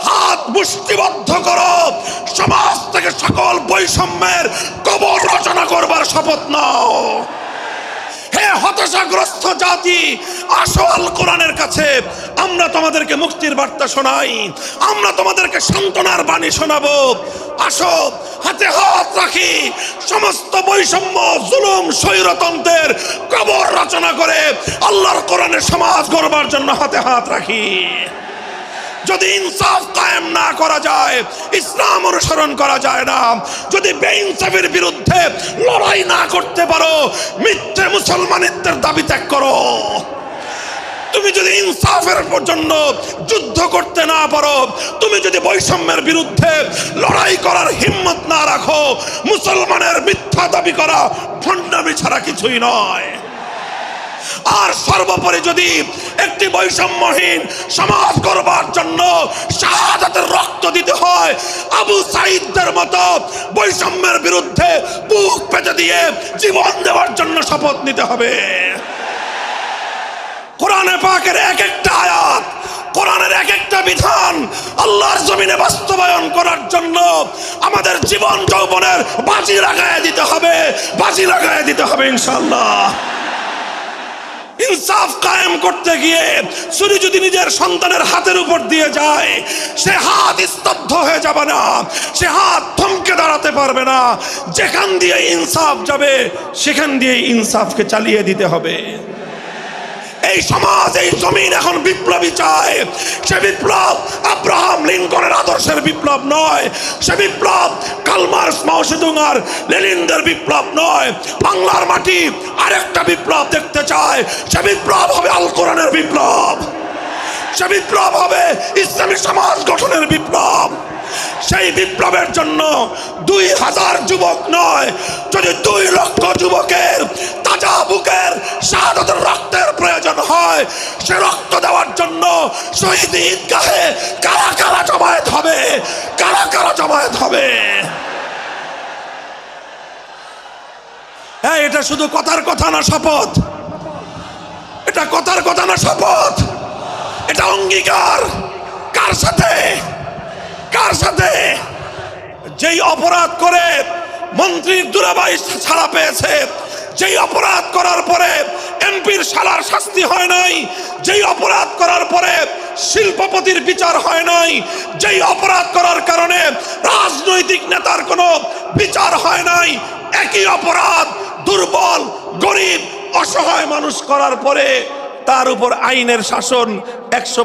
হাত মুষ্টিবদ্ধ করো, সমাজ থেকে সকল বৈষম্যের কবর রচনা করবার শপথ নাও। হে হতাশাগ্রস্ত জাতি, আসো আল কোরআনের কাছে, আমরা তোমাদেরকে মুক্তির বার্তা শোনাই, আমরা তোমাদেরকে সান্ত্বনার বাণী শোনাবো। আসো হাতে হাত রাখি, সমস্ত বৈষম্য, জুলুম, স্বৈরতন্ত্রের কবর রচনা করে আল্লাহর কোরআনের সমাজ গড়বার জন্য হাতে হাত রাখি। যদি ইনসাফ কায়েম না করা যায়, ইসলাম অনুসরণ করা যায় না, যদি বেইনসাফের বিরুদ্ধে লড়াই না করতে পারো, মিথ্যে মুসলমানিত্বের দাবি ত্যাগ করো। তুমি যদি ইনসাফের জন্য যুদ্ধ করতে না পারো, তুমি যদি বৈষম্যের বিরুদ্ধে লড়াই করার হিম্মত না রাখো, মুসলমানের মিথ্যা দাবি করা ভণ্ডামি ছাড়া কিছুই নয়। আর সর্বোপরি যদি একটি বৈষম্যহীন সমাজ গড়বার জন্য শাহাদাতের রক্ত দিতে হয়, আবু সাঈদদের মতো বৈষম্যের বিরুদ্ধে বুক পেতে দিয়ে জীবন দেওয়ার জন্য শপথ নিতে হবে। কোরআনে পাকের এক একটা আয়াত, কোরআনের এক একটা বিধান আল্লাহর জমিনে বাস্তবায়ন করার জন্য আমাদের জীবন যৌবনের বাজি লাগায় দিতে হবে, বাজি লাগায় দিতে হবে ইনশাআল্লাহ। ইনসাফ কায়েম করতে গিয়ে ছুরি যদি নিজের সন্তানের হাতের উপর দিয়ে যায়, সে হাত স্তব্ধ হয়ে যাবে না, সে হাত থমকে দাঁড়াতে পারবে না। যেখান দিয়ে ইনসাফ যাবে সেখান দিয়ে ইনসাফকে চালিয়ে দিতে হবে। এই সমাজ, এই জমিন এখন বিপ্লবী চায়। সে বিপ্লব আব্রাহাম লিঙ্কনের আদর্শের বিপ্লব নয়, সে বিপ্লব কার্ল মার্কস, মাও সেতুং আর লেনিনদের বিপ্লব নয়। বাংলার মাটি আরেকটা বিপ্লব দেখতে চায়, সে বিপ্লব হবে আল কোরআনের বিপ্লব, সে বিপ্লব হবে ইসলামী সমাজ গঠনের বিপ্লব। সেই বিপ্লবের জন্য 2000 যুবক নয়, যদি 2 লক্ষ যুবকের তাজা বুকের শাহাদাতের রক্তের প্রয়োজন হয়, সে রক্ত দেওয়ার জন্য শহীদ ঈদগাহে কারা কারা জমায়েত হবে, কারা কারা জমায়েত হবে। হ্যাঁ, এটা শুধু কথার কথা না, শপথ। এটা কথার কথা না, শপথ। এটা অঙ্গীকার। কার সাথে? কার সাথে? যেই অপরাধ করে মন্ত্রীর দুলাভাই ছাড়া পেয়েছে, যেই অপরাধ করার পরে এমপির শালার শাস্তি হয় নাই, যেই অপরাধ করার পরে শিল্পপতির বিচার হয় নাই, যেই অপরাধ করার কারণে রাজনৈতিক নেতার কোনো বিচার হয় নাই, একই অপরাধ দুর্বল, গরিব, অসহায় মানুষ করার পরে তার উপর আইনের শাসন 100